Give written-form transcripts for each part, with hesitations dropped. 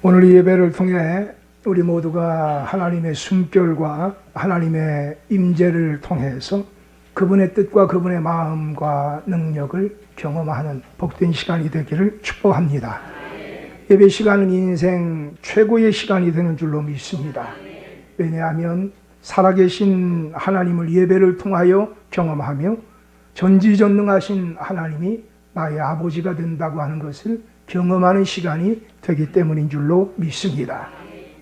오늘 이 예배를 통해 우리 모두가 하나님의 숨결과 하나님의 임재를 통해서 그분의 뜻과 그분의 마음과 능력을 경험하는 복된 시간이 되기를 축복합니다. 예배 시간은 인생 최고의 시간이 되는 줄로 믿습니다. 왜냐하면 살아계신 하나님을 예배를 통하여 경험하며 전지전능하신 하나님이 나의 아버지가 된다고 하는 것을 경험하는 시간이 되기 때문인 줄로 믿습니다.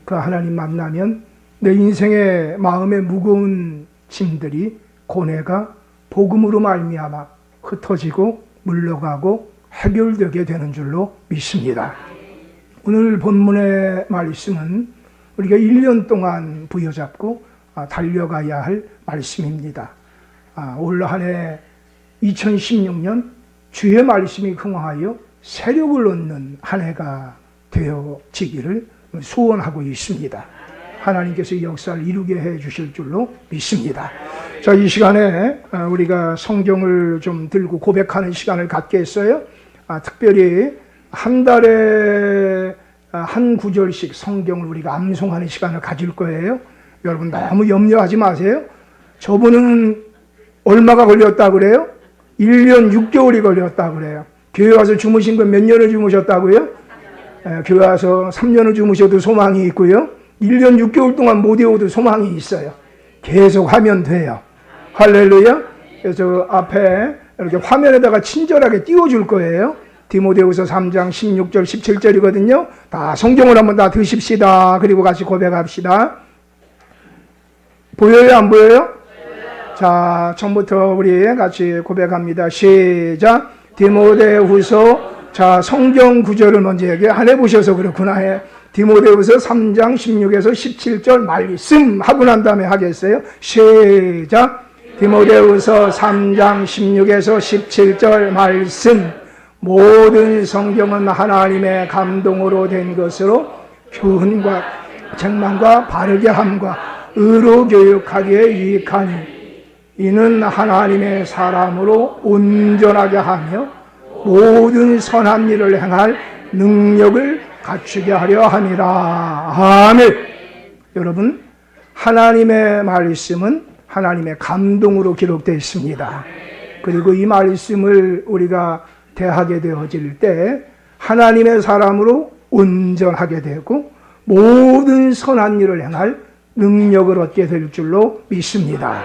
그 하나님 만나면 내 인생의 마음의 무거운 짐들이 고뇌가 복음으로 말미암아 흩어지고 물러가고 해결되게 되는 줄로 믿습니다. 오늘 본문의 말씀은 우리가 1년 동안 부여잡고 달려가야 할 말씀입니다. 올 한 해 2016년 주의 말씀이 흥하여 세력을 얻는 한 해가 되어지기를 소원하고 있습니다. 하나님께서 역사를 이루게 해 주실 줄로 믿습니다. 자, 이 시간에 우리가 성경을 좀 들고 고백하는 시간을 갖겠어요. 특별히 한 달에 한 구절씩 성경을 우리가 암송하는 시간을 가질 거예요. 여러분 너무 염려하지 마세요. 저분은 얼마가 걸렸다고 그래요? 1년 6개월이 걸렸다고 그래요. 교회 와서 주무신 건 몇 년을 주무셨다고요? 교회 와서 3년을 주무셔도 소망이 있고요. 1년 6개월 동안 못 외워도 소망이 있어요. 계속 하면 돼요. 할렐루야. 그래서 앞에 이렇게 화면에다가 친절하게 띄워줄 거예요. 디모데후서 3장 16절 17절이거든요. 다 성경을 한번 다 드십시다. 그리고 같이 고백합시다. 보여요? 안 보여요? 자, 처음부터 우리 같이 고백합니다. 시작. 디모데후서, 자, 성경 구절을 먼저 안 해보셔서 그렇구나. 디모데후서 3장 16에서 17절 말씀 하고 난 다음에 하겠어요. 시작. 디모데후서 3장 16에서 17절 말씀. 모든 성경은 하나님의 감동으로 된 것으로 교훈과 책망과 바르게 함과 의로 교육하기에 유익하니 이는 하나님의 사람으로 온전하게 하며 모든 선한 일을 행할 능력을 갖추게 하려 함이라. 아멘. 여러분, 하나님의 말씀은 하나님의 감동으로 기록되어 있습니다. 그리고 이 말씀을 우리가 대하게 되어질 때 하나님의 사람으로 온전하게 되고 모든 선한 일을 행할 능력을 얻게 될 줄로 믿습니다.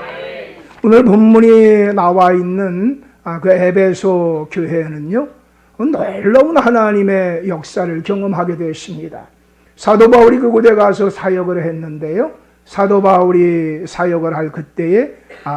오늘 본문이 나와 있는 그 에베소 교회는요, 놀라운 하나님의 역사를 경험하게 되었습니다. 사도 바울이 그곳에 가서 사역을 했는데요. 사도 바울이 사역을 할 그때에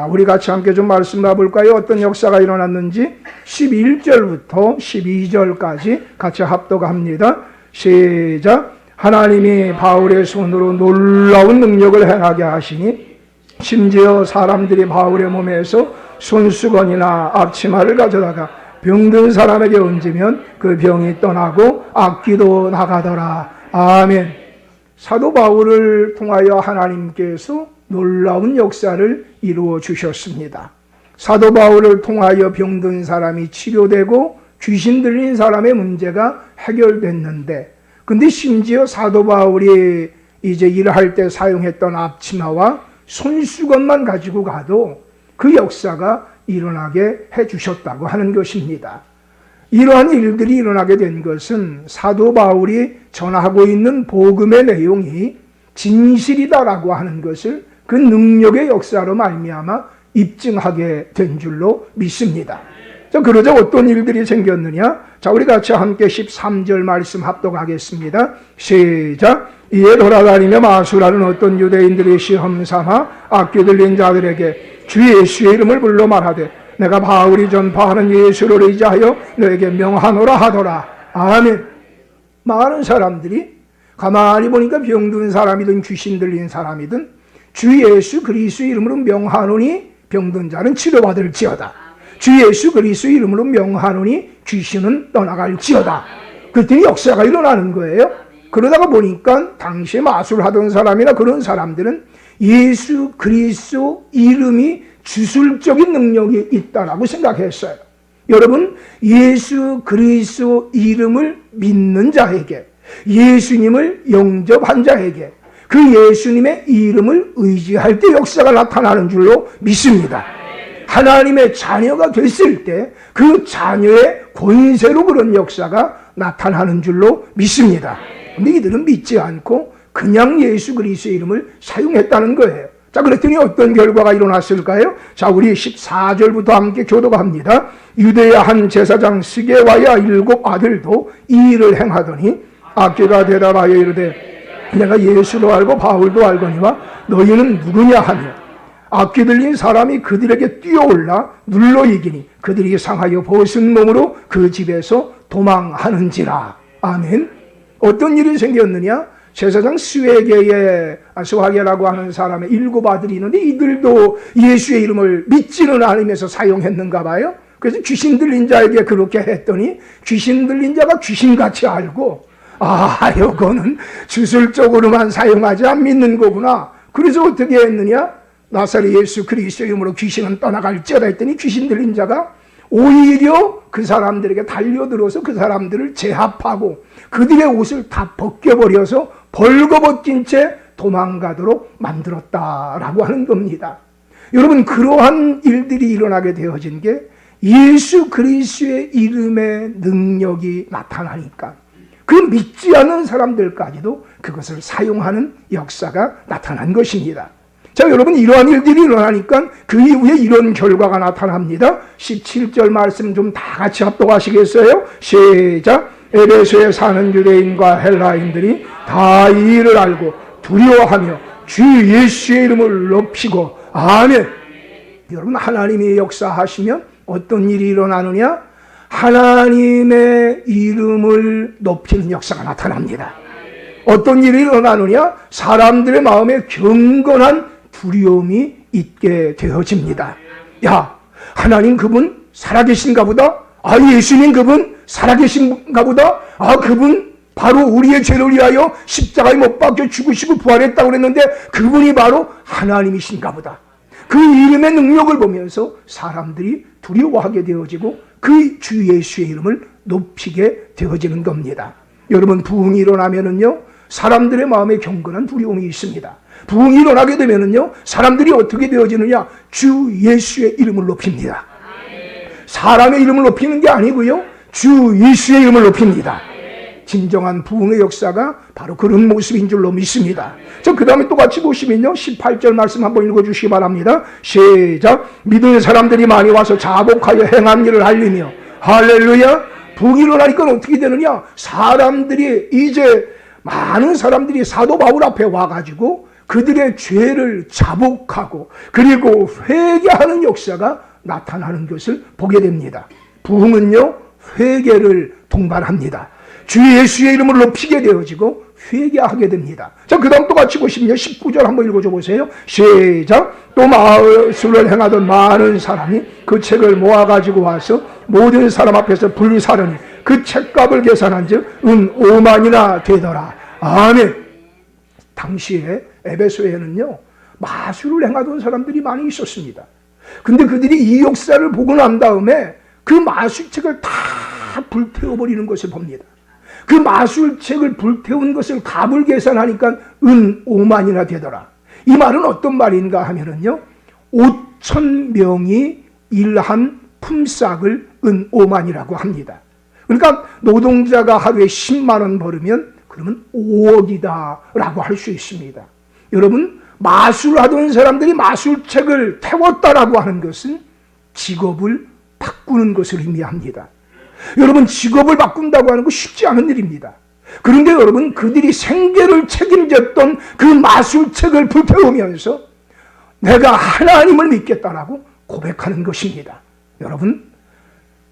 우리 같이 함께 좀 말씀해 볼까요? 어떤 역사가 일어났는지 11절부터 12절까지 같이 합독합니다. 시작. 하나님이 바울의 손으로 놀라운 능력을 행하게 하시니 심지어 사람들이 바울의 몸에서 손수건이나 앞치마를 가져다가 병든 사람에게 얹으면 그 병이 떠나고 악귀도 나가더라. 아멘. 사도 바울을 통하여 하나님께서 놀라운 역사를 이루어 주셨습니다. 사도 바울을 통하여 병든 사람이 치료되고 귀신 들린 사람의 문제가 해결됐는데, 근데 심지어 사도 바울이 이제 일할 때 사용했던 앞치마와 손수건만 가지고 가도 그 역사가 일어나게 해주셨다고 하는 것입니다. 이러한 일들이 일어나게 된 것은 사도 바울이 전하고 있는 복음의 내용이 진실이다라고 하는 것을 그 능력의 역사로 말미암아 입증하게 된 줄로 믿습니다. 자, 그러자 어떤 일들이 생겼느냐? 자, 우리 같이 함께 13절 말씀 합독하겠습니다. 시작. 이에 돌아다니며 마술하는 어떤 유대인들이 시험 삼아 악귀 들린 자들에게 주 예수의 이름을 불러 말하되 내가 바울이 전파하는 예수를 의지하여 너에게 명하노라 하더라. 아멘. 많은 사람들이 가만히 보니까 병든 사람이든 귀신 들린 사람이든 주 예수 그리스도의 이름으로 명하노니 병든 자는 치료받을지어다. 주 예수 그리스도의 이름으로 명하노니 귀신은 떠나갈지어다. 그랬더니 역사가 일어나는 거예요. 그러다가 보니까 당시에 마술하던 사람이나 그런 사람들은 예수 그리스도 이름이 주술적인 능력이 있다라고 생각했어요. 여러분, 예수 그리스도 이름을 믿는 자에게 예수님을 영접한 자에게 그 예수님의 이름을 의지할 때 역사가 나타나는 줄로 믿습니다. 하나님의 자녀가 됐을 때 그 자녀의 권세로 그런 역사가 나타나는 줄로 믿습니다. 근데 이들은 믿지 않고 그냥 예수 그리스도의 이름을 사용했다는 거예요. 자, 그랬더니 어떤 결과가 일어났을까요? 자, 우리 14절부터 함께 교도합니다. 유대야 한 제사장 스게와야 7 아들도 이 일을 행하더니 악귀가 대답하여 이르되 내가 예수도 알고 바울도 알거니와 너희는 누구냐 하며 악귀 들린 사람이 그들에게 뛰어올라 눌러 이기니 그들이 상하여 벗은 몸으로 그 집에서 도망하는지라. 아멘. 어떤 일이 생겼느냐? 제사장 스웨게라고 하는 사람의 7 아들이 있는데 이들도 예수의 이름을 믿지는 않으면서 사용했는가 봐요. 그래서 귀신 들린 자에게 그렇게 했더니 귀신 들린 자가 귀신같이 알고 요거는 주술적으로만 사용하지 안 믿는 거구나. 그래서 어떻게 했느냐? 나사렛 예수 그리스도 이름으로 귀신은 떠나갈지어다 했더니 귀신 들린 자가 오히려 그 사람들에게 달려들어서 그 사람들을 제압하고 그들의 옷을 다 벗겨버려서 벌거벗긴 채 도망가도록 만들었다라고 하는 겁니다. 여러분, 그러한 일들이 일어나게 되어진 게 예수 그리스도의 이름의 능력이 나타나니까 그 믿지 않는 사람들까지도 그것을 사용하는 역사가 나타난 것입니다. 자, 여러분, 이러한 일들이 일어나니까 그 이후에 이런 결과가 나타납니다. 17절 말씀 좀 다 같이 합독하시겠어요? 시작. 에베소에 사는 유대인과 헬라인들이 다 이 일을 알고 두려워하며 주 예수의 이름을 높이고. 아멘. 여러분, 하나님이 역사하시면 어떤 일이 일어나느냐? 하나님의 이름을 높이는 역사가 나타납니다. 어떤 일이 일어나느냐? 사람들의 마음에 경건한 두려움이 있게 되어집니다. 야, 하나님 그분 살아계신가 보다. 예수님 그분 살아계신가 보다. 그분 바로 우리의 죄를 위하여 십자가에 못 박혀 죽으시고 부활했다고 그랬는데 그분이 바로 하나님이신가 보다. 그 이름의 능력을 보면서 사람들이 두려워하게 되어지고 그 주 예수의 이름을 높이게 되어지는 겁니다. 여러분, 부흥이 일어나면은요, 사람들의 마음에 경건한 두려움이 있습니다. 부흥이 일어나게 되면은요, 사람들이 어떻게 되어지느냐? 주 예수의 이름을 높입니다. 사람의 이름을 높이는 게 아니고요, 주 예수의 이름을 높입니다. 진정한 부흥의 역사가 바로 그런 모습인 줄로 믿습니다. 그 다음에 또 같이 보시면요, 18절 말씀 한번 읽어주시기 바랍니다. 시작. 믿는 사람들이 많이 와서 자복하여 행한 일을 알리며. 할렐루야. 부흥이 일어나니까 어떻게 되느냐? 사람들이 이제 많은 사람들이 사도 바울 앞에 와가지고 그들의 죄를 자복하고 그리고 회개하는 역사가 나타나는 것을 보게 됩니다. 부흥은요, 회개를 동반합니다. 주 예수의 이름을 높이게 되어지고 회개하게 됩니다. 자, 그 다음 또 같이 보시면요, 19절 한번 읽어줘 보세요. 시작. 또 마술을 행하던 많은 사람이 그 책을 모아가지고 와서 모든 사람 앞에서 불사르니 그 책값을 계산한 즉 은 5만이나 되더라. 아멘. 당시에 에베소에는요, 마술을 행하던 사람들이 많이 있었습니다. 근데 그들이 이 역사를 보고 난 다음에 그 마술책을 다 불태워버리는 것을 봅니다. 그 마술책을 불태운 것을 값을 계산하니까 은 5만이나 되더라. 이 말은 어떤 말인가 하면은요, 5,000명이 일한 품삯을 은 5만이라고 합니다. 그러니까 노동자가 하루에 10만 원 벌으면 그러면 5억이다 라고 할 수 있습니다. 여러분, 마술하던 사람들이 마술책을 태웠다라고 하는 것은 직업을 바꾸는 것을 의미합니다. 여러분, 직업을 바꾼다고 하는 거 쉽지 않은 일입니다. 그런데 여러분, 그들이 생계를 책임졌던 그 마술책을 불태우면서 내가 하나님을 믿겠다라고 고백하는 것입니다. 여러분,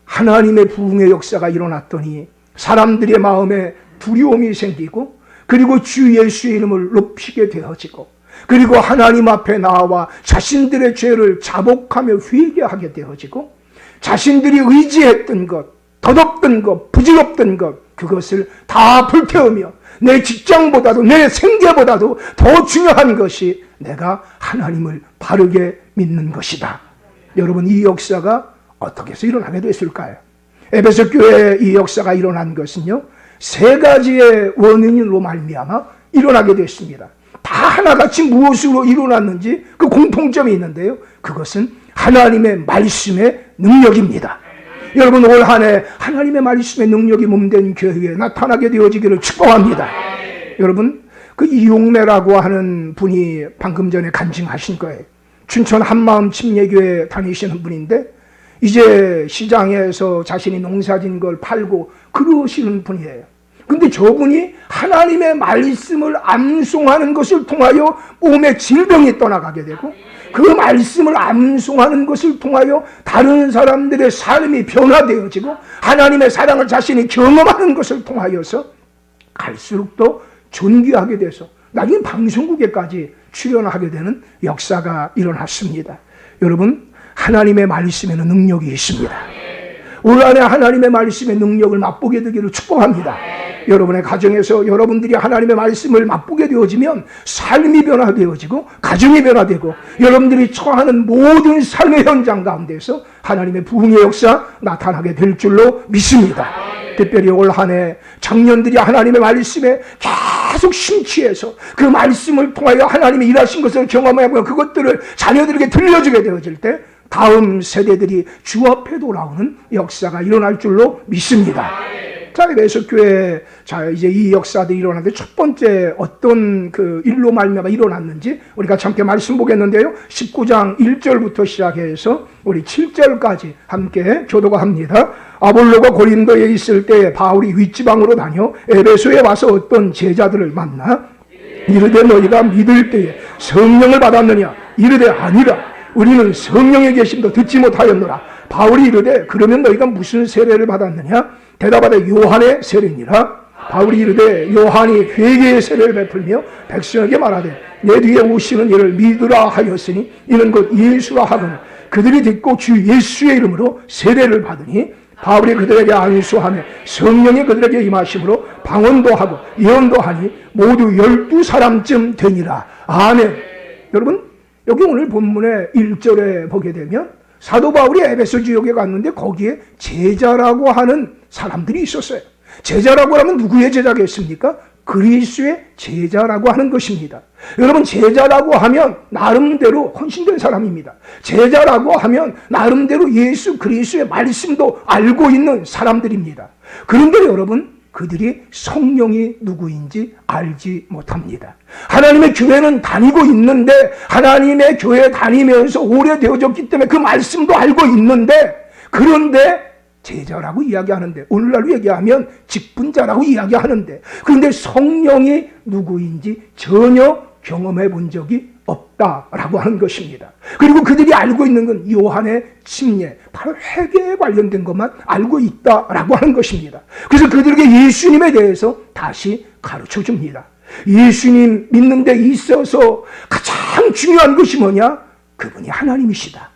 하나님의 부흥의 역사가 일어났더니 사람들의 마음에 두려움이 생기고 그리고 주 예수의 이름을 높이게 되어지고 그리고 하나님 앞에 나와 자신들의 죄를 자복하며 회개하게 되어지고 자신들이 의지했던 것, 덧없던 것, 부질없던 것, 그것을 다 불태우며 내 직장보다도 내 생계보다도 더 중요한 것이 내가 하나님을 바르게 믿는 것이다. 여러분, 이 역사가 어떻게 해서 일어나게 됐을까요? 에베소 교회에 이 역사가 일어난 것은요, 세 가지의 원인으로 말미암아 일어나게 됐습니다. 다 하나같이 무엇으로 일어났는지 그 공통점이 있는데요. 그것은 하나님의 말씀의 능력입니다. 여러분, 올 한 해 하나님의 말씀의 능력이 몸된 교회에 나타나게 되어지기를 축복합니다. 여러분, 그 이용래라고 하는 분이 방금 전에 간증하신 거예요. 춘천 한마음 침례교회 다니시는 분인데 이제 시장에서 자신이 농사진 걸 팔고 그러시는 분이에요. 근데 저분이 하나님의 말씀을 암송하는 것을 통하여 몸에 질병이 떠나가게 되고 그 말씀을 암송하는 것을 통하여 다른 사람들의 삶이 변화되어지고 하나님의 사랑을 자신이 경험하는 것을 통하여서 갈수록 더 존귀하게 돼서 나중에 방송국에까지 출연하게 되는 역사가 일어났습니다. 여러분, 하나님의 말씀에는 능력이 있습니다. 올 한해 하나님의 말씀의 능력을 맛보게 되기를 축복합니다. 여러분의 가정에서 여러분들이 하나님의 말씀을 맛보게 되어지면 삶이 변화되어지고 가정이 변화되고 여러분들이 처하는 모든 삶의 현장 가운데서 하나님의 부흥의 역사 나타나게 될 줄로 믿습니다. 특별히 올 한해 청년들이 하나님의 말씀에 계속 심취해서 그 말씀을 통하여 하나님이 일하신 것을 경험하고 그것들을 자녀들에게 들려주게 되어질 때 다음 세대들이 주 앞에 돌아오는 역사가 일어날 줄로 믿습니다. 자, 그래서 교회, 자, 이제 이 역사들이 일어나는데 첫 번째 어떤 그 일로 말미암아 일어났는지 우리가 함께 말씀 보겠는데요. 19장 1절부터 시작해서 우리 7절까지 함께 교도가 합니다. 아볼로가 고린도에 있을 때 바울이 윗지방으로 다녀 에베소에 와서 어떤 제자들을 만나 이르되 너희가 믿을 때에 성령을 받았느냐? 이르되 아니라 우리는 성령의 계심도 듣지 못하였노라. 바울이 이르되 그러면 너희가 무슨 세례를 받았느냐? 대답하되 요한의 세례니라. 바울이 이르되 요한이 회개의 세례를 베풀며 백성에게 말하되 내 뒤에 오시는 이를 믿으라 하였으니 이는 곧 예수라 하거늘 그들이 듣고 주 예수의 이름으로 세례를 받으니 바울이 그들에게 안수하며 성령이 그들에게 임하심으로 방언도 하고 예언도 하니 모두 12사람쯤 되니라. 아멘. 여러분, 여기 오늘 본문의 1절에 보게 되면 사도 바울이 에베소 지역에 갔는데 거기에 제자라고 하는 사람들이 있었어요. 제자라고 하면 누구의 제자겠습니까? 그리스도의 제자라고 하는 것입니다. 여러분, 제자라고 하면 나름대로 헌신된 사람입니다. 제자라고 하면 나름대로 예수 그리스도의 말씀도 알고 있는 사람들입니다. 그런데 여러분, 그들이 성령이 누구인지 알지 못합니다. 하나님의 교회는 다니고 있는데 하나님의 교회 다니면서 오래되어졌기 때문에 그 말씀도 알고 있는데 그런데 제자라고 이야기하는데 오늘날로 얘기하면 직분자라고 이야기하는데 그런데 성령이 누구인지 전혀 경험해 본 적이 없다라고 하는 것입니다. 그리고 그들이 알고 있는 건 요한의 침례, 바로 회개에 관련된 것만 알고 있다라고 하는 것입니다. 그래서 그들에게 예수님에 대해서 다시 가르쳐 줍니다. 예수님 믿는 데 있어서 가장 중요한 것이 뭐냐? 그분이 하나님이시다.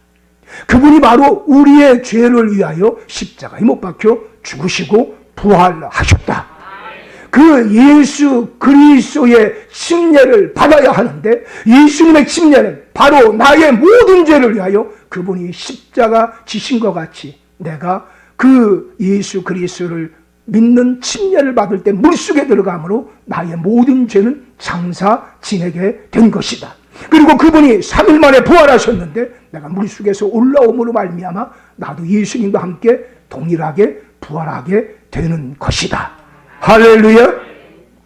그분이 바로 우리의 죄를 위하여 십자가에 못 박혀 죽으시고 부활하셨다. 그 예수 그리스도의 침례를 받아야 하는데 예수님의 침례는 바로 나의 모든 죄를 위하여 그분이 십자가 지신 것 같이 내가 그 예수 그리스도를 믿는 침례를 받을 때 물속에 들어감으로 나의 모든 죄는 장사 지내게 된 것이다. 그리고 그분이 3일 만에 부활하셨는데 내가 물속에서 올라옴으로 말미암아 나도 예수님과 함께 동일하게 부활하게 되는 것이다. 할렐루야.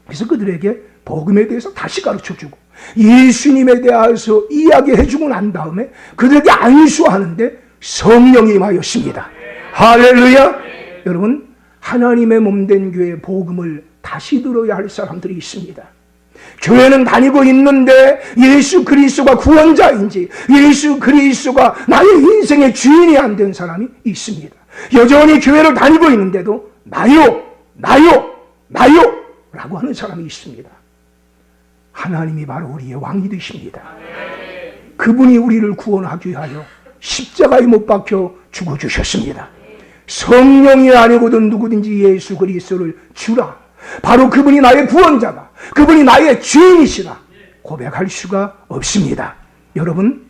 그래서 그들에게 복음에 대해서 다시 가르쳐주고 예수님에 대해서 이야기해주고 난 다음에 그들에게 안수하는데 성령이 임하였습니다. 할렐루야. 여러분, 하나님의 몸된 교회의 복음을 다시 들어야 할 사람들이 있습니다. 교회는 다니고 있는데 예수 그리스도가 구원자인지 예수 그리스도가 나의 인생의 주인이 안 된 사람이 있습니다. 여전히 교회를 다니고 있는데도 나요 라고 하는 사람이 있습니다. 하나님이 바로 우리의 왕이 되십니다. 그분이 우리를 구원하기 위하여 십자가에 못 박혀 죽어주셨습니다. 성령이 아니거든 누구든지 예수 그리스도를 주라. 바로 그분이 나의 구원자다. 그분이 나의 주인이시라. 고백할 수가 없습니다. 여러분,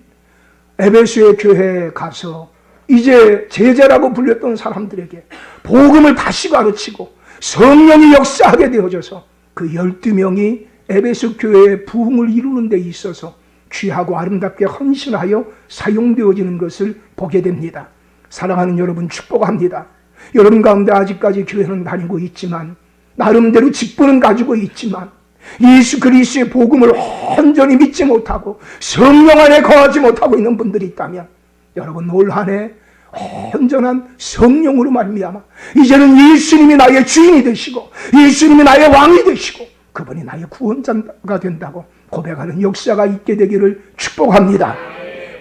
에베소의 교회에 가서 이제 제자라고 불렸던 사람들에게 복음을 다시 가르치고 성령이 역사하게 되어져서 그 12명이 에베소 교회의 부흥을 이루는 데 있어서 귀하고 아름답게 헌신하여 사용되어지는 것을 보게 됩니다. 사랑하는 여러분, 축복합니다. 여러분 가운데 아직까지 교회는 다니고 있지만, 나름대로 직분은 가지고 있지만, 예수 그리스도의 복음을 온전히 믿지 못하고 성령 안에 거하지 못하고 있는 분들이 있다면, 여러분 올 한 해 온전한 성령으로 말미암아 이제는 예수님이 나의 주인이 되시고 예수님이 나의 왕이 되시고 그분이 나의 구원자가 된다고 고백하는 역사가 있게 되기를 축복합니다.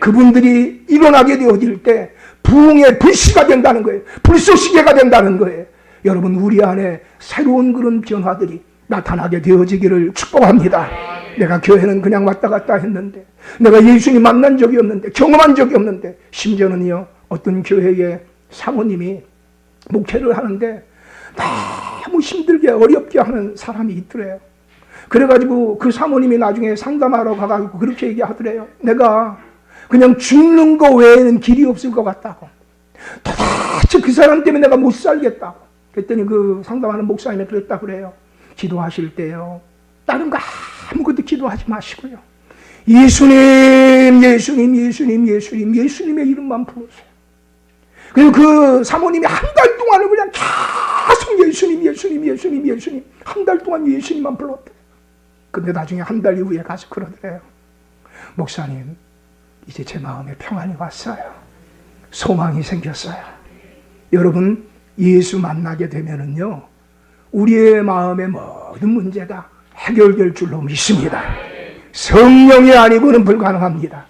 그분들이 일어나게 되어질 때 부흥의 불씨가 된다는 거예요. 불쏘시개가 된다는 거예요. 여러분, 우리 안에 새로운 그런 변화들이 나타나게 되어지기를 축복합니다. 내가 교회는 그냥 왔다 갔다 했는데, 내가 예수님 만난 적이 없는데, 경험한 적이 없는데, 심지어는요 어떤 교회의 사모님이 목회를 하는데 너무 힘들게 어렵게 하는 사람이 있더래요. 그래가지고 그 사모님이 나중에 상담하러 가가지고 그렇게 얘기하더래요. 내가 그냥 죽는 거 외에는 길이 없을 것 같다고. 도대체 그 사람 때문에 내가 못 살겠다고. 그랬더니 그 상담하는 목사님이 그랬다 그래요. 기도하실 때요, 다른 거 아무것도 기도하지 마시고요, 예수님, 예수님, 예수님, 예수님, 예수님의 이름만 부르세요. 그리고 그 사모님이 한 달 동안을 그냥 계속 예수님, 예수님, 예수님, 예수님, 한 달 동안 예수님만 불렀대요. 근데 나중에 한 달 이후에 가서 그러더래요. 목사님, 이제 제 마음에 평안이 왔어요. 소망이 생겼어요. 여러분, 예수 만나게 되면은요, 우리의 마음의 모든 문제가 해결될 줄로 믿습니다. 성령이 아니고는 불가능합니다.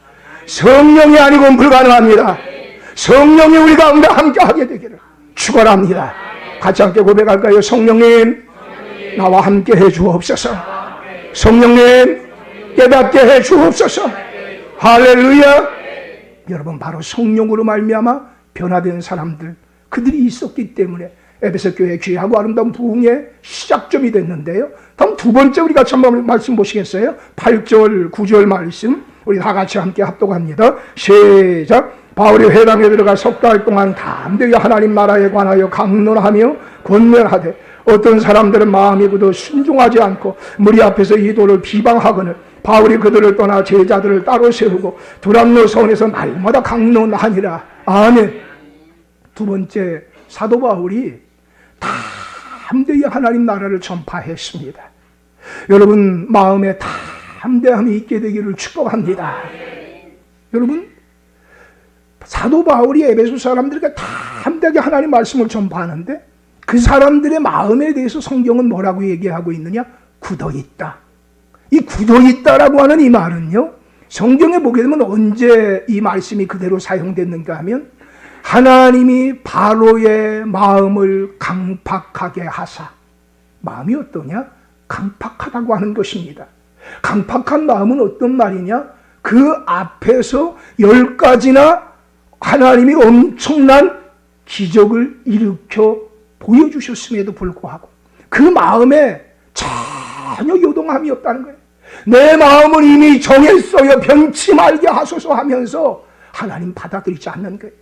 성령이 아니고는 불가능합니다. 성령이 우리 가운데 함께하게 되기를 축원합니다. 같이 함께 고백할까요? 성령님, 나와 함께해 주옵소서. 성령님, 깨닫게 해 주옵소서. 할렐루야. 여러분, 바로 성령으로 말미암아 변화된 사람들, 그들이 있었기 때문에 에베소 교회의 귀하고 아름다운 부흥의 시작점이 됐는데요. 다음 두 번째 우리 같이 한번 말씀 보시겠어요? 8절, 9절 말씀 우리 다 같이 함께 합독합니다. 시작. 바울이 회당에 들어가 석 달 동안 담대히 하나님 나라에 관하여 강론하며 권면하되 어떤 사람들은 마음이 굳어 순종하지 않고 무리 앞에서 이도를 비방하거늘 바울이 그들을 떠나 제자들을 따로 세우고 두란노 성에서 날마다 강론하니라. 아멘. 두 번째, 사도 바울이 담대히 하나님 나라를 전파했습니다. 여러분, 마음에 담대함이 있게 되기를 축복합니다. 여러분, 사도 바울이 에베소 사람들에게 담대하게 하나님 말씀을 전파하는데 그 사람들의 마음에 대해서 성경은 뭐라고 얘기하고 있느냐? 굳어있다. 이 굳어있다라고 하는 이 말은요, 성경에 보게 되면 언제 이 말씀이 그대로 사용됐는가 하면 하나님이 바로의 마음을 강팍하게 하사. 마음이 어떠냐? 강팍하다고 하는 것입니다. 강팍한 마음은 어떤 말이냐? 그 앞에서 10가지나 하나님이 엄청난 기적을 일으켜 보여주셨음에도 불구하고 그 마음에 전혀 요동함이 없다는 거예요. 내 마음은 이미 정했어요, 변치 말게 하소서 하면서 하나님 받아들이지 않는 거예요.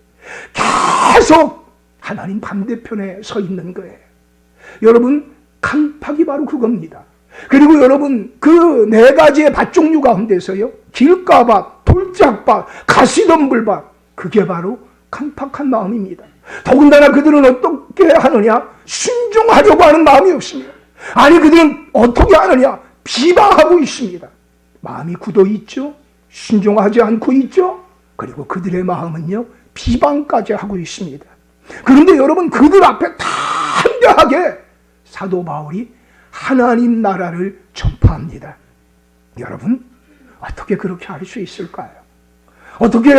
계속 하나님 반대편에 서 있는 거예요. 여러분, 강팍이 바로 그겁니다. 그리고 여러분, 그 4가지의 밭 종류 가운데서요, 길가밭, 돌짝밭, 가시덤불밭, 그게 바로 강팍한 마음입니다. 더군다나 그들은 어떻게 하느냐? 순종하려고 하는 마음이 없습니다. 아니, 그들은 어떻게 하느냐? 비방하고 있습니다. 마음이 굳어 있죠? 순종하지 않고 있죠? 그리고 그들의 마음은요, 비방까지 하고 있습니다. 그런데 여러분, 그들 앞에 담대하게 사도 바울이 하나님 나라를 전파합니다. 여러분, 어떻게 그렇게 할 수 있을까요? 어떻게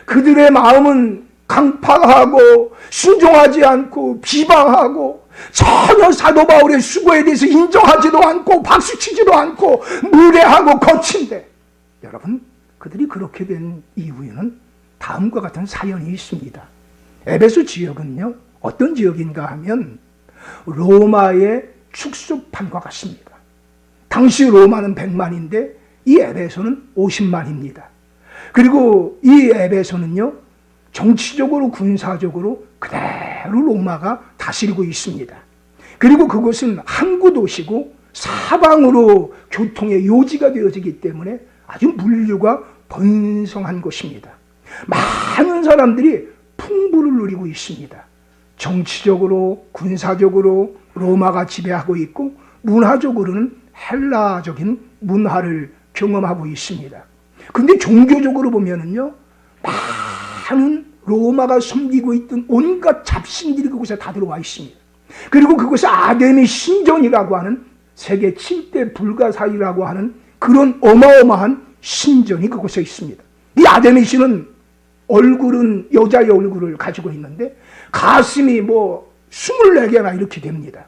그들의 마음은 강팍하고 순종하지 않고 비방하고 전혀 사도 바울의 수고에 대해서 인정하지도 않고 박수치지도 않고 무례하고 거친데, 여러분, 그들이 그렇게 된 이유에는 다음과 같은 사연이 있습니다. 에베소 지역은요, 어떤 지역인가 하면 로마의 축소판과 같습니다. 당시 로마는 100만인데 이 에베소는 50만입니다. 그리고 이 에베소는요, 정치적으로 군사적으로 그대로 로마가 다스리고 있습니다. 그리고 그곳은 항구 도시고 사방으로 교통의 요지가 되어지기 때문에 아주 물류가 번성한 곳입니다. 많은 사람들이 풍부를 누리고 있습니다. 정치적으로, 군사적으로 로마가 지배하고 있고 문화적으로는 헬라적인 문화를 경험하고 있습니다. 그런데 종교적으로 보면은요, 많은 로마가 섬기고 있던 온갖 잡신들이 그곳에 다 들어와 있습니다. 그리고 그곳에 아데미 신전이라고 하는 세계 7대 불가사의라고 하는 그런 어마어마한 신전이 그곳에 있습니다. 이 아데미 신은 얼굴은 여자의 얼굴을 가지고 있는데 가슴이 24개나 이렇게 됩니다.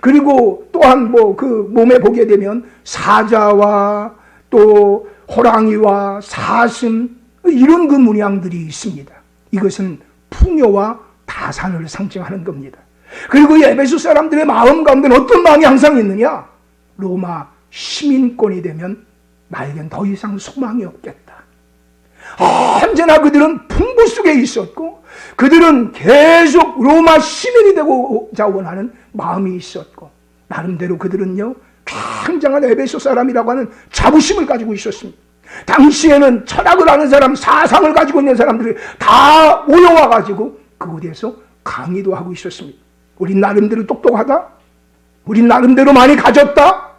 그리고 또한 그 몸에 보게 되면 사자와 또 호랑이와 사슴 이런 그 문양들이 있습니다. 이것은 풍요와 다산을 상징하는 겁니다. 그리고 이 에베소 사람들의 마음 가운데는 어떤 마음이 항상 있느냐? 로마 시민권이 되면 나에겐 더 이상 소망이 없겠다. 언제나 그들은 풍부 속에 있었고 그들은 계속 로마 시민이 되고자 원하는 마음이 있었고 나름대로 그들은요 굉장한 에베소 사람이라고 하는 자부심을 가지고 있었습니다. 당시에는 철학을 아는 사람, 사상을 가지고 있는 사람들이 다 모여와가지고 그곳에서 강의도 하고 있었습니다. 우린 나름대로 똑똑하다? 우린 나름대로 많이 가졌다?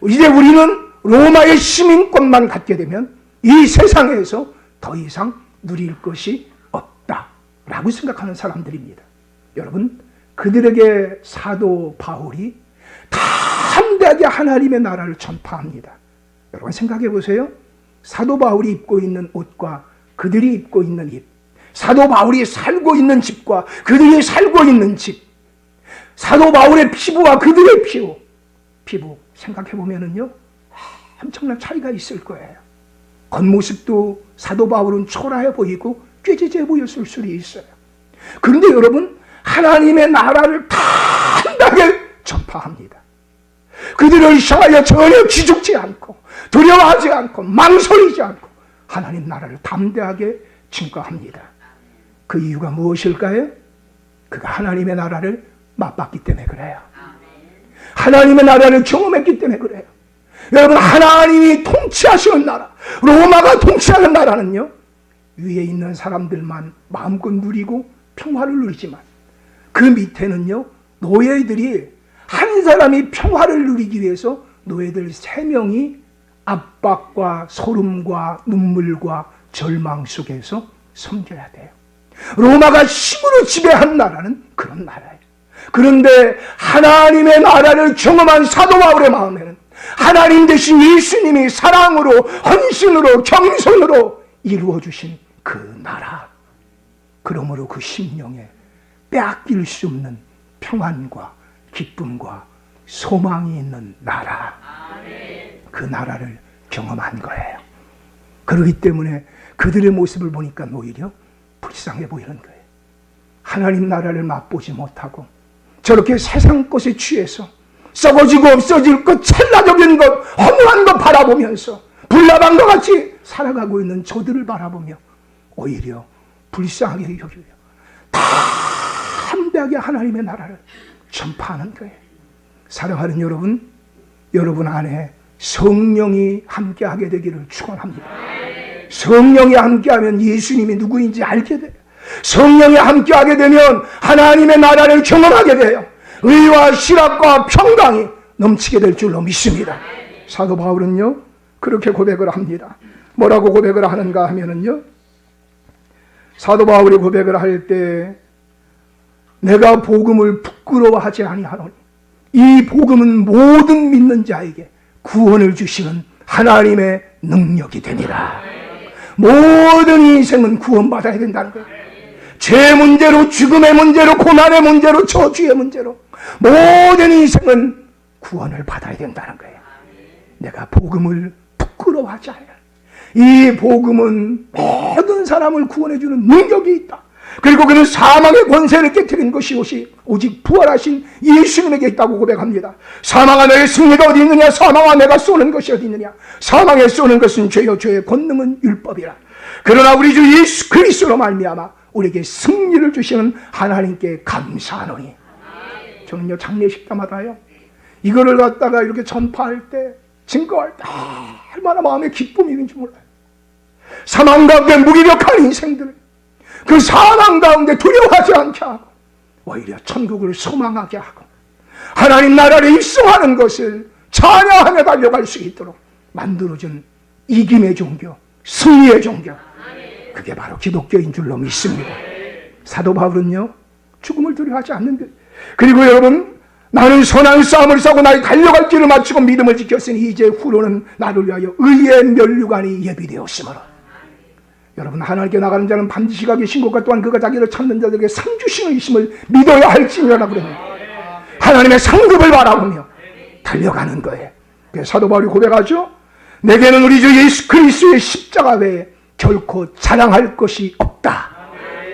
이제 우리는 로마의 시민권만 갖게 되면 이 세상에서 더 이상 누릴 것이 없다라고 생각하는 사람들입니다. 여러분, 그들에게 사도 바울이 담대하게 하나님의 나라를 전파합니다. 여러분 생각해 보세요. 사도 바울이 입고 있는 옷과 그들이 입고 있는 옷, 사도 바울이 살고 있는 집과 그들이 살고 있는 집, 사도 바울의 피부와 그들의 피부 생각해 보면은요 엄청난 차이가 있을 거예요. 겉모습도 사도 바울은 초라해 보이고 꾀지지해 보였을 수도 있어요. 그런데 여러분, 하나님의 나라를 담대하게 전파합니다. 그들을 향하여 전혀 기죽지 않고 두려워하지 않고 망설이지 않고 하나님 나라를 담대하게 증거합니다. 그 이유가 무엇일까요? 그가 하나님의 나라를 맛봤기 때문에 그래요. 하나님의 나라를 경험했기 때문에 그래요. 여러분, 하나님이 통치하시는 나라, 로마가 통치하는 나라는요 위에 있는 사람들만 마음껏 누리고 평화를 누리지만 그 밑에는요 노예들이, 한 사람이 평화를 누리기 위해서 노예들 3명이 압박과 소름과 눈물과 절망 속에서 섬겨야 돼요. 로마가 힘으로 지배한 나라는 그런 나라예요. 그런데 하나님의 나라를 경험한 사도 바울의 마음에는 하나님 대신 예수님이 사랑으로, 헌신으로, 겸손으로 이루어주신 그 나라, 그러므로 그 심령에 빼앗길 수 없는 평안과 기쁨과 소망이 있는 나라, 그 나라를 경험한 거예요. 그렇기 때문에 그들의 모습을 보니까 오히려 불쌍해 보이는 거예요. 하나님 나라를 맛보지 못하고 저렇게 세상 것에 취해서 썩어지고 없어질 것, 찰나적인 것, 허무한 것 바라보면서 불나방과 같이 살아가고 있는 저들을 바라보며 오히려 불쌍하게 여기며 담대하게 하나님의 나라를 전파하는 거예요. 사랑하는 여러분, 여러분 안에 성령이 함께하게 되기를 축원합니다. 성령이 함께하면 예수님이 누구인지 알게 돼요. 성령이 함께하게 되면 하나님의 나라를 경험하게 돼요. 의와 실학과 평강이 넘치게 될 줄로 믿습니다. 사도 바울은요 그렇게 고백을 합니다. 뭐라고 고백을 하는가 하면은요, 사도 바울이 고백을 할 때 내가 복음을 부끄러워하지 아니하노니 이 복음은 모든 믿는 자에게 구원을 주시는 하나님의 능력이 되니라. 모든 인생은 구원받아야 된다는 거예요. 죄 문제로, 죽음의 문제로, 고난의 문제로, 저주의 문제로 모든 인생은 구원을 받아야 된다는 거예요. 내가 복음을 부끄러워하지 않아요. 이 복음은 모든 사람을 구원해주는 능력이 있다. 그리고 그는 사망의 권세를 깨뜨린 것이 오직 부활하신 예수님에게 있다고 고백합니다. 사망아, 너의 승리가 어디 있느냐? 사망아, 내가 쏘는 것이 어디 있느냐? 사망에 쏘는 것은 죄요, 죄의 권능은 율법이라. 그러나 우리 주 예수 그리스도로 말미암아 우리에게 승리를 주시는 하나님께 감사하노니. 저는요, 장례식 때마다요, 이거를 갖다가 이렇게 전파할 때, 증거할 때, 얼마나 마음에 기쁨이 있는지 몰라요. 사망 가운데 무기력한 인생들, 그 사망 가운데 두려워하지 않게 하고, 오히려 천국을 소망하게 하고, 하나님 나라를 입성하는 것을 찬양하며 달려갈 수 있도록 만들어준 이김의 종교, 승리의 종교, 그게 바로 기독교인 줄로 믿습니다. 사도 바울은요, 죽음을 두려워하지 않는데, 그리고 여러분, 나는 선한 싸움을 싸고 나의 달려갈 길을 마치고 믿음을 지켰으니 이제 후로는 나를 위하여 의의 면류관이 예비되었으므로. 여러분, 하나님께 나가는 자는 반드시 가게 신 것과 또한 그가 자기를 찾는 자들에게 상 주시는 이심을 믿어야 할지니라 그러니 하나님의 상급을 바라보며 달려가는 거예요. 그래서 사도 바울이 고백하죠. 내게는 우리 주 예수 그리스도의 십자가 외에 결코 자랑할 것이 없다.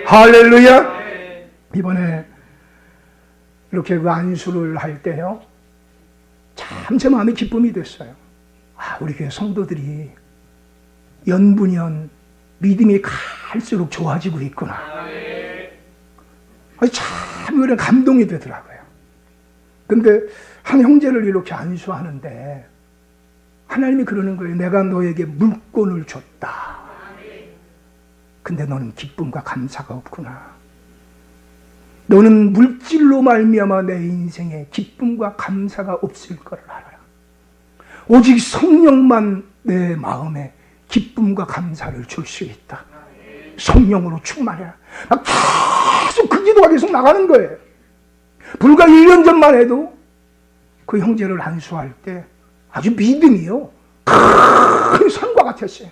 할렐루야. 이번에 이렇게 그 안수를 할 때요, 참 제 마음에 기쁨이 됐어요. 우리 교회 성도들이 연분연 믿음이 갈수록 좋아지고 있구나. 참 그런 감동이 되더라고요. 근데 한 형제를 이렇게 안수하는데 하나님이 그러는 거예요. 내가 너에게 물권을 줬다. 근데 너는 기쁨과 감사가 없구나. 너는 물질로 말미암아 내 인생에 기쁨과 감사가 없을 거를 알아라. 오직 성령만 내 마음에 기쁨과 감사를 줄 수 있다. 성령으로 충만해라. 계속 그 기도가 계속 나가는 거예요. 불과 1년 전만 해도 그 형제를 안수할 때 아주 믿음이요, 큰 산과 같았어요.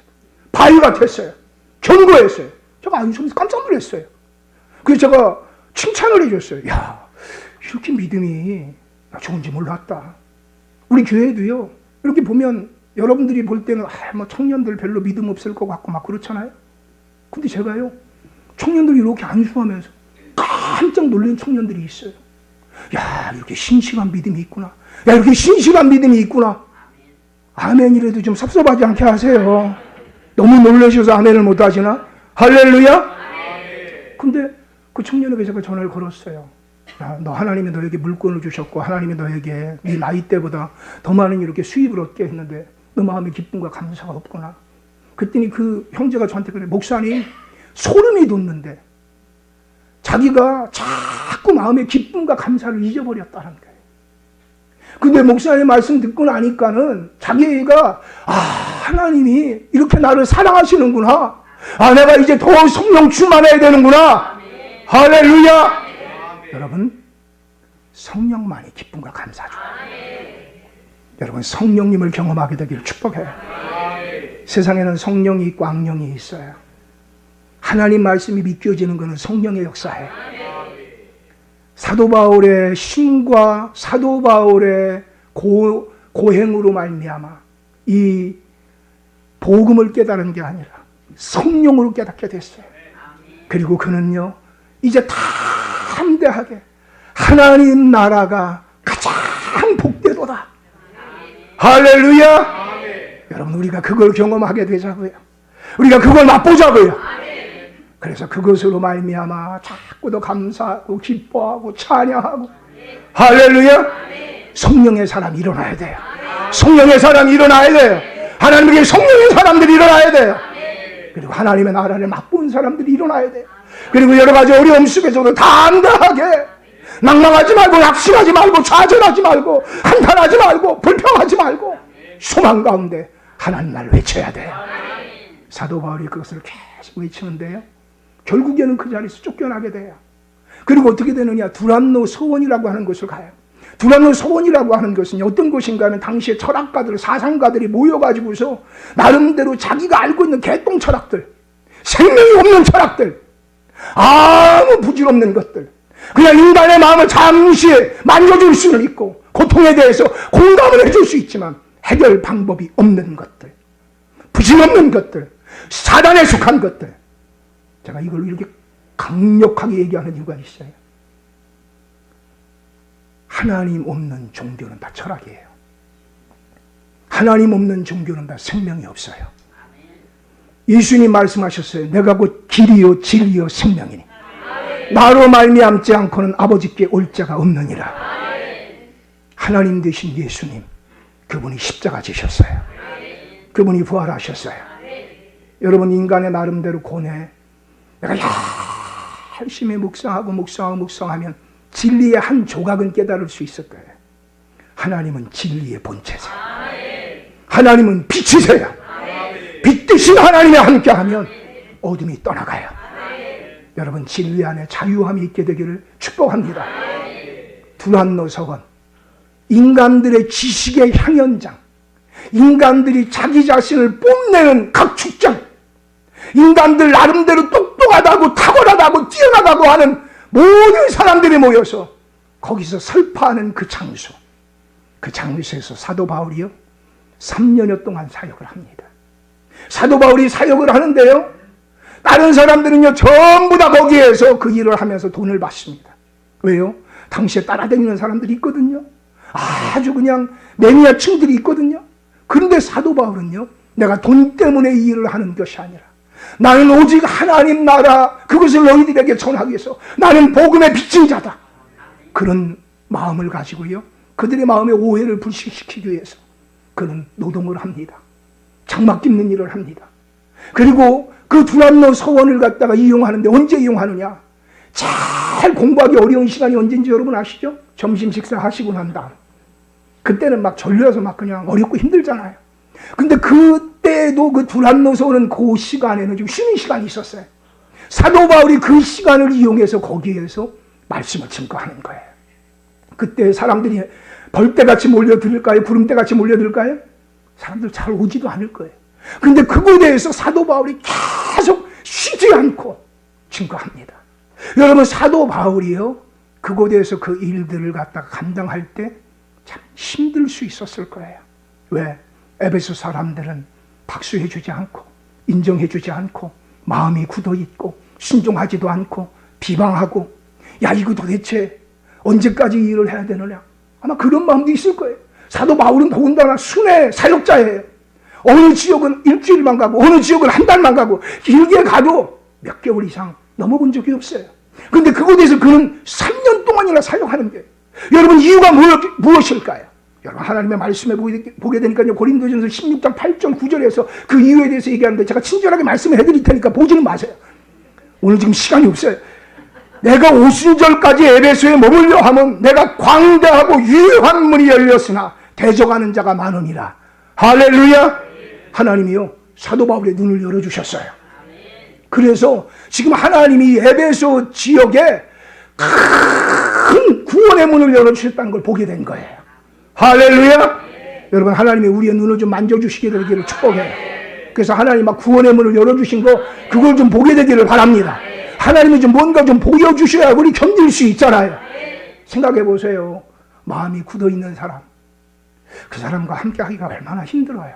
바위 같았어요. 견고했어요. 제가 안수하면서 깜짝 놀랐어요. 그래서 제가 칭찬을 해줬어요. 야, 이렇게 믿음이 좋은지 몰랐다. 우리 교회도요, 이렇게 보면 여러분들이 볼 때는 뭐 청년들 별로 믿음 없을 것 같고 막 그렇잖아요. 근데 제가요, 청년들이 이렇게 안수하면서 깜짝 놀란 청년들이 있어요. 야, 이렇게 신실한 믿음이 있구나. 야, 이렇게 신실한 믿음이 있구나. 아멘이라도 좀 섭섭하지 않게 하세요. 너무 놀라셔서 아멘을 못 하시나? 할렐루야. 근데 그 청년에게 제가 전화를 걸었어요. 야, 너 하나님이 너에게 물권을 주셨고 하나님이 너에게 네 나이 때보다 더 많은 이렇게 수입을 얻게 했는데 너 마음에 기쁨과 감사가 없구나. 그랬더니 그 형제가 저한테 그래. 목사님, 소름이 돋는데 자기가 자꾸 마음의 기쁨과 감사를 잊어버렸다는 거예요. 근데 목사님 말씀 듣고 나니까는 자기가 하나님이 이렇게 나를 사랑하시는구나. 내가 이제 더 성령 충만해야 되는구나. 할렐루야. 여러분, 성령만이 기쁨과 감사죠. 여러분, 성령님을 경험하게 되기를 축복해요. 세상에는 성령이 있고 악령이 있어요. 하나님 말씀이 믿겨지는 것은 성령의 역사예요. 사도 바울의 신과 사도 바울의 고행으로 말미암아 이 복음을 깨달은 게 아니라 성령으로 깨닫게 됐어요. 그리고 그는요, 이제 담대하게 하나님 나라가 가장 복되도다. 할렐루야. 여러분, 우리가 그걸 경험하게 되자고요. 우리가 그걸 맛보자고요. 그래서 그것으로 말미암아 자꾸 더 감사하고 기뻐하고 찬양하고. 할렐루야. 성령의 사람이 일어나야 돼요. 성령의 사람이 일어나야 돼요. 하나님께 성령의 사람들이 일어나야 돼요. 그리고 하나님의 나라를 맛본 사람들이 일어나야 돼요. 그리고 여러 가지 어려움 속에서도 담대하게 낭망하지 말고 낙심하지 말고 좌절하지 말고 한탄하지 말고 불평하지 말고 소망 가운데 하나님 나를 외쳐야 돼요. 사도 바울이 그것을 계속 외치는데요, 결국에는 그 자리에서 쫓겨나게 돼요. 그리고 어떻게 되느냐, 두란노 서원이라고 하는 곳을 가요. 두란노 서원이라고 하는 것은 어떤 곳인가 하면 당시에 철학가들, 사상가들이 모여가지고서 나름대로 자기가 알고 있는 개똥 철학들, 생명이 없는 철학들, 아무 부질없는 것들, 그냥 인간의 마음을 잠시 만져줄 수는 있고 고통에 대해서 공감을 해줄 수 있지만 해결 방법이 없는 것들, 부질없는 것들, 사단에 속한 것들. 제가 이걸 이렇게 강력하게 얘기하는 이유가 있어요. 하나님 없는 종교는 다 철학이에요. 하나님 없는 종교는 다 생명이 없어요. 예수님 말씀하셨어요. 내가 곧 길이요 진리요 생명이니 나로 말미암지 않고는 아버지께 올 자가 없느니라. 하나님 되신 예수님, 그분이 십자가 지셨어요. 그분이 부활하셨어요. 여러분, 인간의 나름대로 고뇌, 내가 열심히 묵상하면 진리의 한 조각은 깨달을 수 있을 거예요. 하나님은 진리의 본체세요. 하나님은 빛이세요. 빛 되신 하나님이 함께하면 어둠이 떠나가요. 여러분, 진리 안에 자유함이 있게 되기를 축복합니다. 두란노 서원, 인간들의 지식의 향연장, 인간들이 자기 자신을 뽐내는 각축장, 인간들 나름대로 똑똑하다고 탁월하다고 뛰어나다고 하는 모든 사람들이 모여서 거기서 설파하는 그 장소, 그 장소에서 사도 바울이요 3년여 동안 사역을 합니다. 사도 바울이 사역을 하는데요, 다른 사람들은요 전부 다 거기에서 그 일을 하면서 돈을 받습니다. 왜요? 당시에 따라다니는 사람들이 있거든요. 아주 그냥 매니아층들이 있거든요. 그런데 사도 바울은요, 내가 돈 때문에 이 일을 하는 것이 아니라 나는 오직 하나님 나라 그것을 너희들에게 전하기 위해서 나는 복음의 빚진 자다, 그런 마음을 가지고요, 그들의 마음의 오해를 불식시키기 위해서 그는 노동을 합니다. 장막 깁는 일을 합니다. 그리고 그 두란노 서원을 갖다가 이용하는데 언제 이용하느냐? 잘 공부하기 어려운 시간이 언제인지 여러분 아시죠? 점심 식사 하시고 난 다음, 그때는 막 졸려서 막 그냥 어렵고 힘들잖아요. 근데 그때도 그 두란노 서원은 그 시간에는 좀 쉬는 시간이 있었어요. 사도 바울이 그 시간을 이용해서 거기에서 말씀을 증거하는 거예요. 그때 사람들이 벌떼같이 몰려들을까요? 구름떼같이 몰려들을까요? 사람들 잘 오지도 않을 거예요. 근데 그곳에서 사도 바울이 계속 쉬지 않고 증거합니다. 여러분, 사도 바울이요, 그곳에서 그 일들을 갖다가 감당할 때 참 힘들 수 있었을 거예요. 왜? 에베소 사람들은 박수해주지 않고 인정해주지 않고 마음이 굳어있고 순종하지도 않고 비방하고, 야 이거 도대체 언제까지 일을 해야 되느냐, 아마 그런 마음도 있을 거예요. 사도 바울은 더군다나 순회 사역자예요. 어느 지역은 일주일만 가고 어느 지역은 한 달만 가고 길게 가도 몇 개월 이상 넘어본 적이 없어요. 그런데 그곳에서 그는 3년 동안이나 사역하는 게, 여러분 이유가 무엇일까요? 여러분, 하나님의 말씀에 보게 되니까요, 고린도전서 16장 8절 9절에서 그 이유에 대해서 얘기하는데 제가 친절하게 말씀을 해드릴 테니까 보지는 마세요. 오늘 지금 시간이 없어요. 내가 오순절까지 에베소에 머물려 하면 내가 광대하고 유효한 문이 열렸으나 대적하는 자가 많으니라. 할렐루야. 하나님이요 사도 바울의 눈을 열어주셨어요. 그래서 지금 하나님이 에베소 지역에 큰 구원의 문을 열어주셨다는 걸 보게 된 거예요. 할렐루야. 여러분, 하나님이 우리의 눈을 좀 만져주시게 되기를 축복해요. 그래서 하나님 막 구원의 문을 열어주신 거, 그걸 좀 보게 되기를 바랍니다. 하나님이 좀 뭔가 좀 보여주셔야 우리 견딜 수 있잖아요. 생각해 보세요. 마음이 굳어있는 사람, 그 사람과 함께 하기가 얼마나 힘들어요.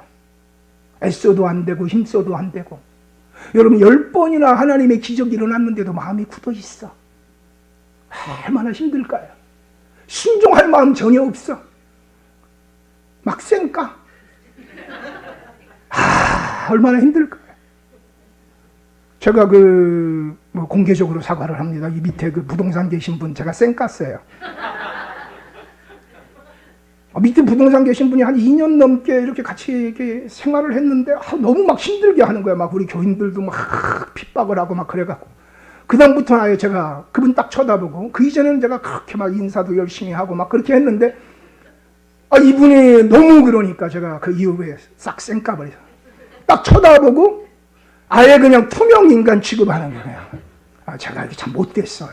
애써도 안 되고 힘써도 안 되고. 여러분, 10번이나 하나님의 기적이 일어났는데도 마음이 굳어있어. 얼마나 힘들까요? 순종할 마음 전혀 없어. 막 쌩까. 얼마나 힘들까요? 제가 공개적으로 사과를 합니다. 이 밑에 그 부동산 계신 분 제가 쌩깠어요. 밑에 부동산 계신 분이 한 2년 넘게 이렇게 같이 이렇게 생활을 했는데 너무 막 힘들게 하는 거야. 막 우리 교인들도 막 핍박을 하고 막 그래갖고, 그다음부터는 아예 제가 그분 딱 쳐다보고, 그 이전에는 제가 그렇게 막 인사도 열심히 하고 막 그렇게 했는데, 이분이 너무 그러니까 제가 그 이후에 싹 쌩까버려서 딱 쳐다보고 아예 그냥 투명 인간 취급하는 거예요. 제가 이렇게 참 못됐어요.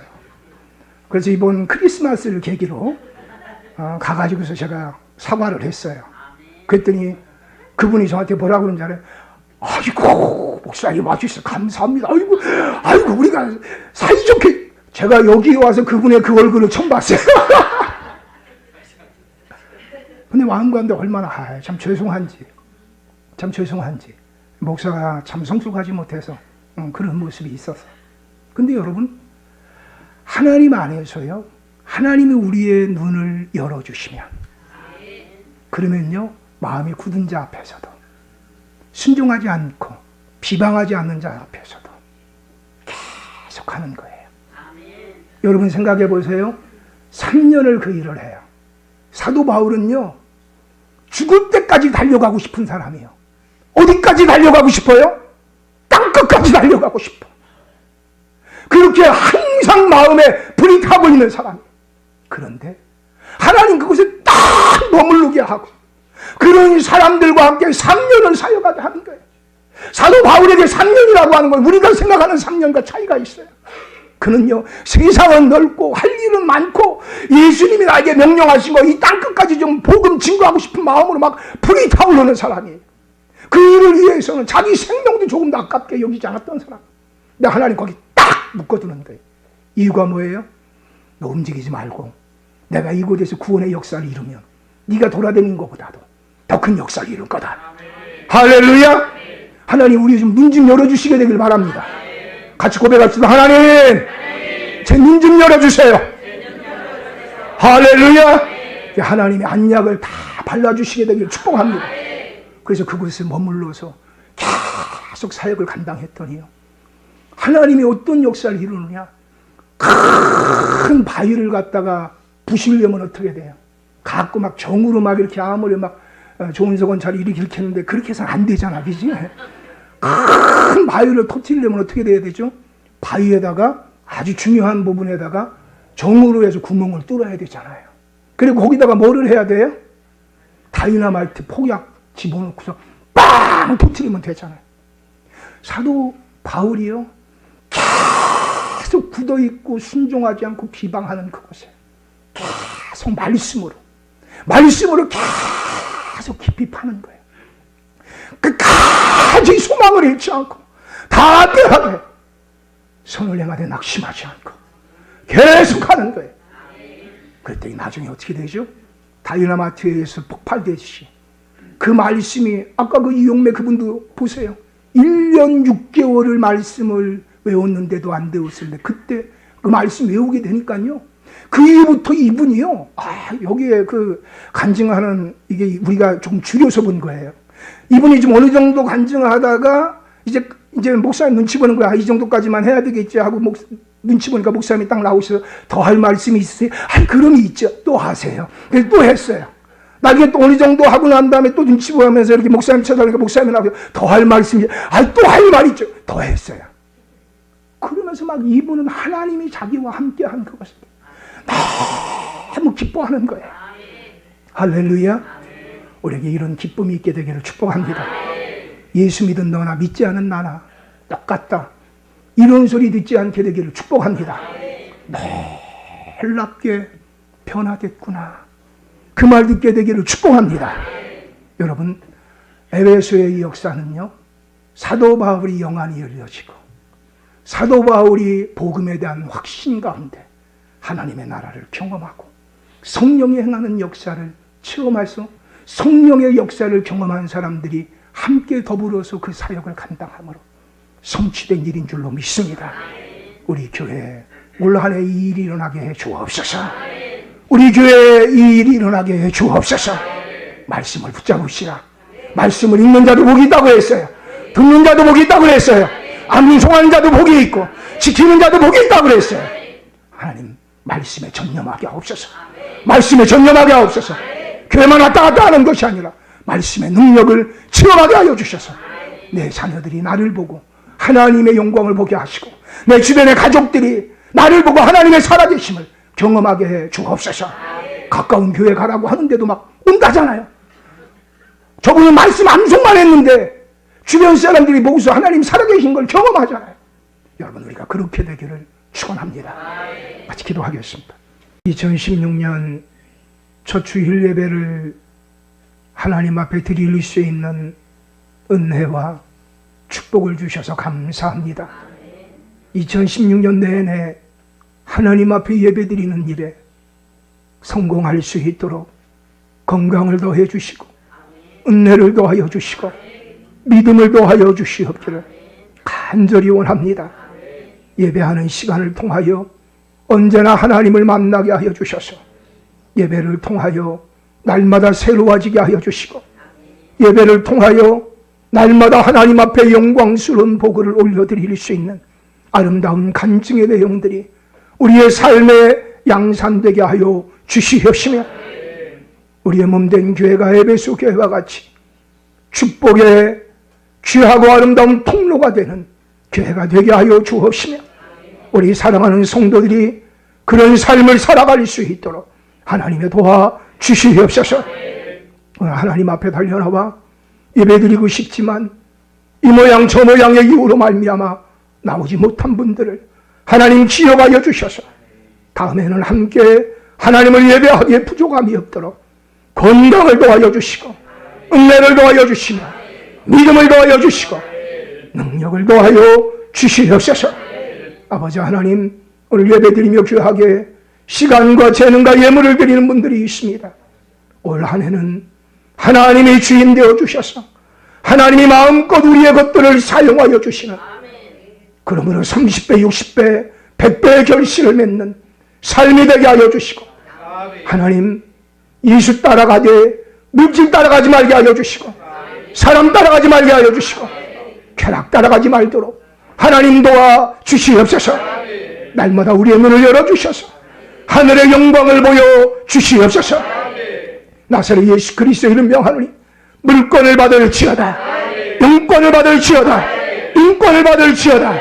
그래서 이번 크리스마스를 계기로 가가지고서 제가 사과를 했어요. 그랬더니 그분이 저한테 뭐라고 그러는지 알아요? 아이고, 목사님 와주셔서 감사합니다. 아이고, 우리가 사이좋게. 제가 여기 와서 그분의 그 얼굴을 처음 봤어요. 근데 마음가운데 얼마나 참 죄송한지 목사가 참 성숙하지 못해서 그런 모습이 있어서. 근데 여러분, 하나님 안에서요, 하나님이 우리의 눈을 열어주시면, 그러면요 마음이 굳은 자 앞에서도, 순종하지 않고 비방하지 않는 자 앞에서도 계속하는 거예요. 여러분 생각해 보세요. 3년을 그 일을 해요. 사도 바울은요, 죽을 때까지 달려가고 싶은 사람이에요. 어디까지 달려가고 싶어요? 땅끝까지 달려가고 싶어. 그렇게 항상 마음에 불이 타고 있는 사람이에요. 그런데 하나님 그곳에 딱 머무르게 하고 그런 사람들과 함께 3년을 사역하게 하는 거예요. 사도 바울에게 3년이라고 하는 건 우리가 생각하는 3년과 차이가 있어요. 그는요, 세상은 넓고 할 일은 많고 예수님이 나에게 명령하신 거 이 땅끝까지 좀 복음 증거하고 싶은 마음으로 막 불이 타오르는 사람이에요. 그 일을 위해서는 자기 생명도 조금도 아깝게 여기지 않았던 사람. 근데 하나님 거기 딱 묶어두는 거예요. 이유가 뭐예요? 너 움직이지 말고 내가 이곳에서 구원의 역사를 이루면 네가 돌아다닌 것보다도 더 큰 역사를 이룰 거다. 할렐루야. 하나님 우리 좀 눈 좀 열어주시게 되길 바랍니다. 같이 고백합시다. 하나님 제 눈 좀 열어주세요. 할렐루야. 하나님의 안약을 다 발라주시게 되길 축복합니다. 그래서 그곳에 머물러서 계속 사역을 감당했더니요, 하나님이 어떤 역사를 이루느냐, 큰 바위를 갖다가 부시려면 어떻게 돼요? 갖고 막 정으로 막 이렇게 아무리 막 좋은 건잘 이렇게 했는데 그렇게 해서는 안 되잖아, 그지? 큰 바위를 터뜨리려면 어떻게 돼야 되죠? 바위에다가 아주 중요한 부분에다가 정으로 해서 구멍을 뚫어야 되잖아요. 그리고 거기다가 뭐를 해야 돼요? 다이너마이트 폭약 집어넣고서 빵 터뜨리면 되잖아요. 사도 바울이요, 계속 굳어있고 순종하지 않고 비방하는 그곳에 계속 말씀으로 계속 깊이 파는 거예요. 끝까지 소망을 잃지 않고 담대하게 선을 행하되 낙심하지 않고 계속 하는 거예요. 그랬더니 나중에 어떻게 되죠? 다이너마이트에서 폭발되듯이 그 말씀이, 아까 그 이용매 그분도 보세요. 1년 6개월을 말씀을 외웠는데도 안 되었을 때 그때 그 말씀 외우게 되니까요, 그 이후부터 이분이요, 여기에 그 간증하는, 이게 우리가 좀 줄여서 본 거예요. 이분이 좀 어느 정도 간증하다가 이제 목사님 눈치 보는 거야. 이 정도까지만 해야 되겠지 하고 눈치 보니까 목사님이 딱 나오셔서 더 할 말씀이 있으세요? 그럼이 있죠. 또 하세요. 그래서 또 했어요. 나중에 또 어느 정도 하고 난 다음에 또 눈치 보면서 이렇게 목사님 찾아오니까 목사님이 나오고 더 할 말씀이, 또 할 말 있죠. 더 했어요. 그러면서 막 이분은 하나님이 자기와 함께 한 그것을 너무 기뻐하는 거예요. 할렐루야. 우리에게 이런 기쁨이 있게 되기를 축복합니다. 예수 믿은 너나 믿지 않은 나나 똑같다. 이런 소리 듣지 않게 되기를 축복합니다. 놀랍게 변화됐구나. 그 말 듣게 되기를 축복합니다. 여러분, 에베소의 이 역사는요, 사도 바울이 영안이 열려지고 사도 바울이 복음에 대한 확신 가운데 하나님의 나라를 경험하고 성령이 행하는 역사를 체험해서 성령의 역사를 경험한 사람들이 함께 더불어서 그 사역을 감당함으로 성취된 일인 줄로 믿습니다. 우리 교회에 올 한 해 이 일이 일어나게 해 주옵소서. 우리 교회에 이 일이 일어나게 해 주옵소서. 말씀을 붙잡으시라. 말씀을 읽는 자도 복이 있다고 했어요. 듣는 자도 복이 있다고 했어요. 암송하는 자도 복이 있고 지키는 자도 복이 있다고 했어요. 하나님 말씀에 전념하게 하옵소서. 말씀에 전념하게 하옵소서. 교회만 왔다 갔다 하는 것이 아니라 말씀의 능력을 체험하게 하여 주셔서 내 자녀들이 나를 보고 하나님의 영광을 보게 하시고 내 주변의 가족들이 나를 보고 하나님의 살아계심을 경험하게 해 주옵소서. 가까운 교회 가라고 하는데도 막 온다잖아요. 저분은 말씀 암송만 했는데 주변 사람들이 보고서 하나님 살아계신 걸 경험하잖아요. 여러분, 우리가 그렇게 되기를 축원합니다. 같이 기도하겠습니다. 2016년 첫 주일 예배를 하나님 앞에 드릴 수 있는 은혜와 축복을 주셔서 감사합니다. 2016년 내내 하나님 앞에 예배드리는 일에 성공할 수 있도록 건강을 더해 주시고 은혜를 더하여 주시고 믿음을 더하여 주시옵기를 간절히 원합니다. 예배하는 시간을 통하여 언제나 하나님을 만나게 하여 주셔서 예배를 통하여 날마다 새로워지게 하여 주시고 예배를 통하여 날마다 하나님 앞에 영광스러운 보고를 올려드릴 수 있는 아름다운 간증의 내용들이 우리의 삶에 양산되게 하여 주시옵시며 우리의 몸된 교회가 에베소 교회와 같이 축복의 귀하고 아름다운 통로가 되는 교회가 되게 하여 주옵시며, 우리 사랑하는 성도들이 그런 삶을 살아갈 수 있도록 하나님의 도와 주시옵소서. 오늘 하나님 앞에 달려나와 예배드리고 싶지만 이 모양 저 모양의 이유로 말미암아 나오지 못한 분들을 하나님 기억하여 주셔서 다음에는 함께 하나님을 예배하기에 부족함이 없도록 건강을 도와여 주시고, 은혜를 도와여 주시며, 믿음을 도와여 주시고, 능력을 도와여 주시옵소서. 아버지 하나님, 오늘 예배드리며 귀하게 시간과 재능과 예물을 드리는 분들이 있습니다. 올 한 해는 하나님이 주인 되어 주셔서 하나님이 마음껏 우리의 것들을 사용하여 주시는, 그러므로 30배, 60배, 100배의 결실을 맺는 삶이 되게 하여 주시고, 하나님 예수 따라가되 물질 따라가지 말게 하여 주시고, 사람 따라가지 말게 하여 주시고, 쾌락 따라가지 말도록 하나님 도와 주시옵소서. 날마다 우리의 눈을 열어주셔서 하늘의 영광을 보여 주시옵소서. 나사렛 예수 그리스도 이름 명하노니 물권을 받을지어다, 영권을 받을지어다, 인권을 받을지어다.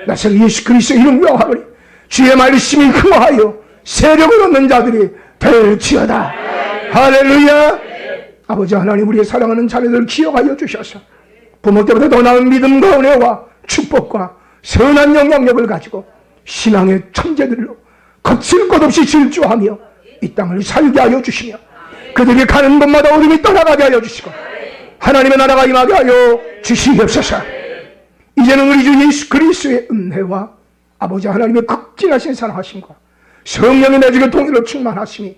나사렛 예수 그리스도 이름 명하노니 주의 말씀이 흥하여 세력을 얻는 자들이 될지어다. 할렐루야. 아버지 하나님, 우리의 사랑하는 자녀들을 기억하여 주셔서 부모 때보다 더 나은 믿음과 은혜와 축복과 선한 영향력을 가지고 신앙의 천재들로 거칠 것 없이 질주하며 이 땅을 살게 하여 주시며, 그들이 가는 곳마다 어둠이 떠나가게 하여 주시고 하나님의 나라가 임하게 하여 주시옵소서. 이제는 우리 주 예수 그리스도의 은혜와 아버지 하나님의 극진하신 사랑하심과 성령의 내주의 동의로 충만하심이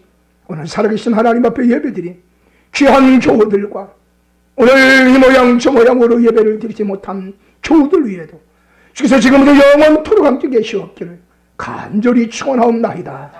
오늘 살아계신 하나님 앞에 예배드린 귀한 교우들과 오늘 이 모양 저 모양으로 예배를 드리지 못한 교우들 위에도 주께서 지금부터 영원토록 함께 계시옵기를 간절히 축원하옵나이다.